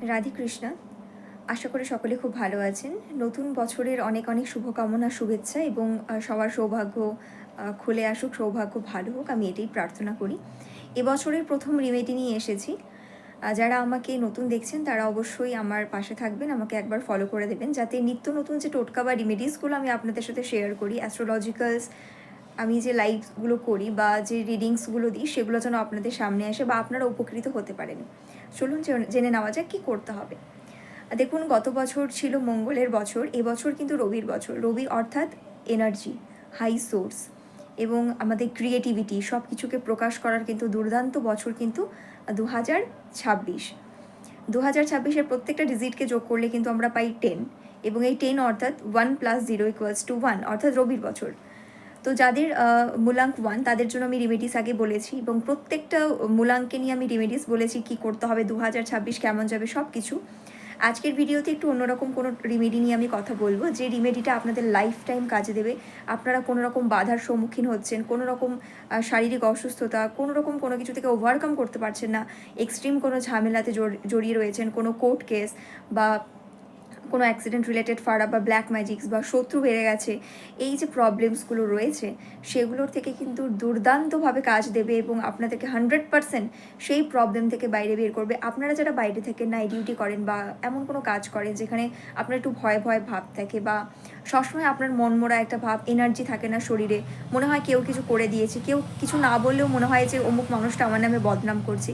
রাধে কৃষ্ণা। আশা করি সকলে খুব ভালো আছেন। নতুন বছরের অনেক অনেক শুভকামনা, শুভেচ্ছা এবং সবার সৌভাগ্য খুলে আসুক, সৌভাগ্য ভালো হোক, আমি এটাই প্রার্থনা করি। এবছরের প্রথম রেমেডি নিয়ে এসেছি। যারা আমাকে নতুন দেখছেন তারা অবশ্যই আমার পাশে থাকবেন, আমাকে একবার ফলো করে দেবেন, যাতে নিত্য নতুন যে টোটকা বা রেমেডিসগুলো আমি আপনাদের সাথে শেয়ার করি, অ্যাস্ট্রোলজিক্যালস আমি যে লাইভগুলো করি বা যে রিডিংসগুলো দিই, সেগুলো যেন আপনাদের সামনে আসে বা আপনারা উপকৃত হতে পারেন। চলুন জেনে নেওয়া যাক কী করতে হবে। দেখুন, গত বছর ছিল মঙ্গলের বছর, এবছর কিন্তু রবির বছর। রবি অর্থাৎ এনার্জি, হাই সোর্স এবং আমাদের ক্রিয়েটিভিটি সব কিছুকে প্রকাশ করার কিন্তু দুর্দান্ত বছর কিন্তু 2026। 2026-এর প্রত্যেকটা ডিজিটকে যোগ করলে কিন্তু আমরা পাই 10, এবং এই 10 অর্থাৎ 1 + 0 = 1, অর্থাৎ রবির বছর। তো যাদের মূলাঙ্ক 1 তাদের জন্য আমি রেমেডিস আগে বলেছি, এবং প্রত্যেকটা মূলাঙ্কে নিয়ে আমি রেমেডিস বলেছি কী করতে হবে, 2026 কেমন যাবে, সব কিছু। আজকের ভিডিওতে একটু অন্যরকম কোনো রেমেডি নিয়ে আমি কথা বলবো, যে রেমেডিটা আপনাদের লাইফ টাইম কাজে দেবে। আপনারা কোনো রকম বাধার সম্মুখীন হচ্ছেন, কোনো রকম শারীরিক অসুস্থতা, কোনো রকম কোনো কিছু থেকে ওভারকাম করতে পারছেন না, এক্সট্রিম কোনো ঝামেলাতে জড়িয়ে রয়েছেন, কোনো কোর্ট কেস বা কোনো অ্যাক্সিডেন্ট রিলেটেড ফাড়া বা ব্ল্যাক ম্যাজিক্স বা শত্রু বেড়ে গেছে, এই যে প্রবলেমসগুলো রয়েছে সেগুলোর থেকে কিন্তু দুর্দান্তভাবে কাজ দেবে এবং আপনাদেরকে 100% সেই প্রবলেম থেকে বাইরে বের করবে। আপনারা যারা বাইরে থেকে নাইট ডিউটি করেন বা এমন কোনো কাজ করেন যেখানে আপনার একটু ভয় ভয় ভাব থাকে, বা সবসময় আপনার মনমরা একটা ভাব, এনার্জি থাকে না শরীরে, মনে হয় কেউ কিছু করে দিয়েছে, কেউ কিছু না বললেও মনে হয় যে অমুক মানুষটা আমার নামে বদনাম করছে,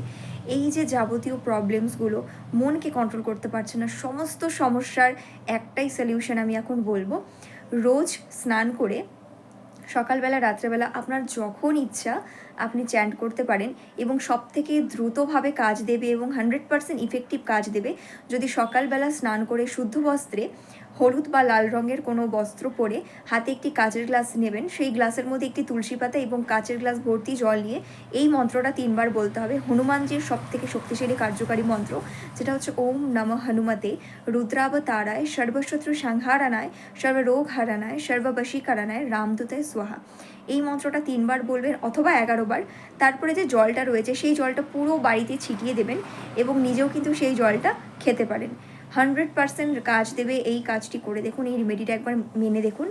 এই যে যাবতীয় প্রবলেমসগুলো, মনকে কন্ট্রোল করতে পারছে না, সমস্ত সমস্যার একটাই সলিউশন আমি এখন বলবো। রোজ স্নান করে সকালবেলা রাত্রেবেলা আপনার যখন ইচ্ছা আপনি চ্যান্ট করতে পারেন, এবং সব থেকে দ্রুতভাবে কাজ দেবে এবং 100% ইফেক্টিভ কাজ দেবে যদি সকালবেলা স্নান করে শুদ্ধ বস্ত্রে হলুদ বা লাল রঙের কোনো বস্ত্র পরে হাতে একটি কাচের গ্লাস নেবেন, সেই গ্লাসের মধ্যে একটি তুলসী পাতা এবং কাচের গ্লাস ভর্তি জল নিয়ে এই মন্ত্রটা 3 বার বলতে হবে। হনুমানজির সব থেকে শক্তিশালী কার্যকারী মন্ত্র, যেটা হচ্ছে ওম নমঃ হনুমতে রুদ্রাবতারায় সর্বশত্রু সংহারানায় সর্বরোগ হারানায় সর্ববশীকরণায় রামদূতায় স্বাহা। এই মন্ত্রটা 3 বার বলবেন অথবা 11 বার। তারপরে যে জলটা রয়েছে সেই জলটা পুরো বাড়িতে ছিটিয়ে দেবেন এবং নিজেও কিন্তু সেই জলটা খেতে পারেন। 100% কাজ দেবে। এই কাজটি করে দেখুন, এই রেমেডিটা একবার মেনে দেখুন।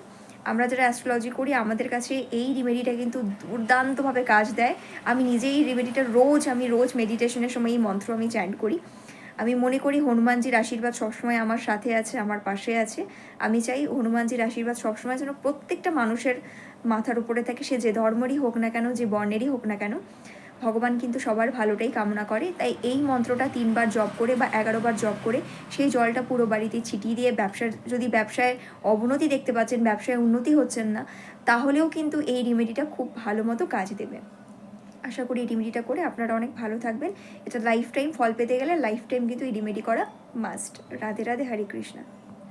আমরা যারা অ্যাস্ট্রোলজি করি আমাদের কাছে এই রেমেডিটা কিন্তু দুর্দান্তভাবে কাজ দেয়। আমি নিজেই এই রেমেডিটা রোজ মেডিটেশনের সময় এই মন্ত্র আমি চ্যান্ট করি। আমি মনে করি হনুমানজির আশীর্বাদ সবসময় আমার সাথে আছে, আমার পাশে আছে। আমি চাই হনুমানজির আশীর্বাদ সবসময় যেন প্রত্যেকটা মানুষের মাথার উপরে থাকে, সে যে ধর্মেরই হোক না কেন, যে বর্ণেরই হোক না কেন। ভগবান কিন্তু সবার ভালোটাই কামনা করে। তাই এই মন্ত্রটা 3 বার জপ করে বা 11 বার জপ করে সেই জলটা পুরো বাড়িতে ছিটিয়ে দিয়ে, যদি ব্যবসায় অবনতি দেখতে পাচ্ছেন, ব্যবসায় উন্নতি হচ্ছেন না, তাহলেও কিন্তু এই রেমেডিটা খুব ভালো মতো কাজ দেবে। আশা করি এই রেমেডিটা করে আপনারা অনেক ভালো থাকবেন। এটা লাইফ টাইম ফল পেতে গেলে লাইফ টাইম কিন্তু এই রেমেডি করা মাস্ট। রাধে রাধে, হরে কৃষ্ণা।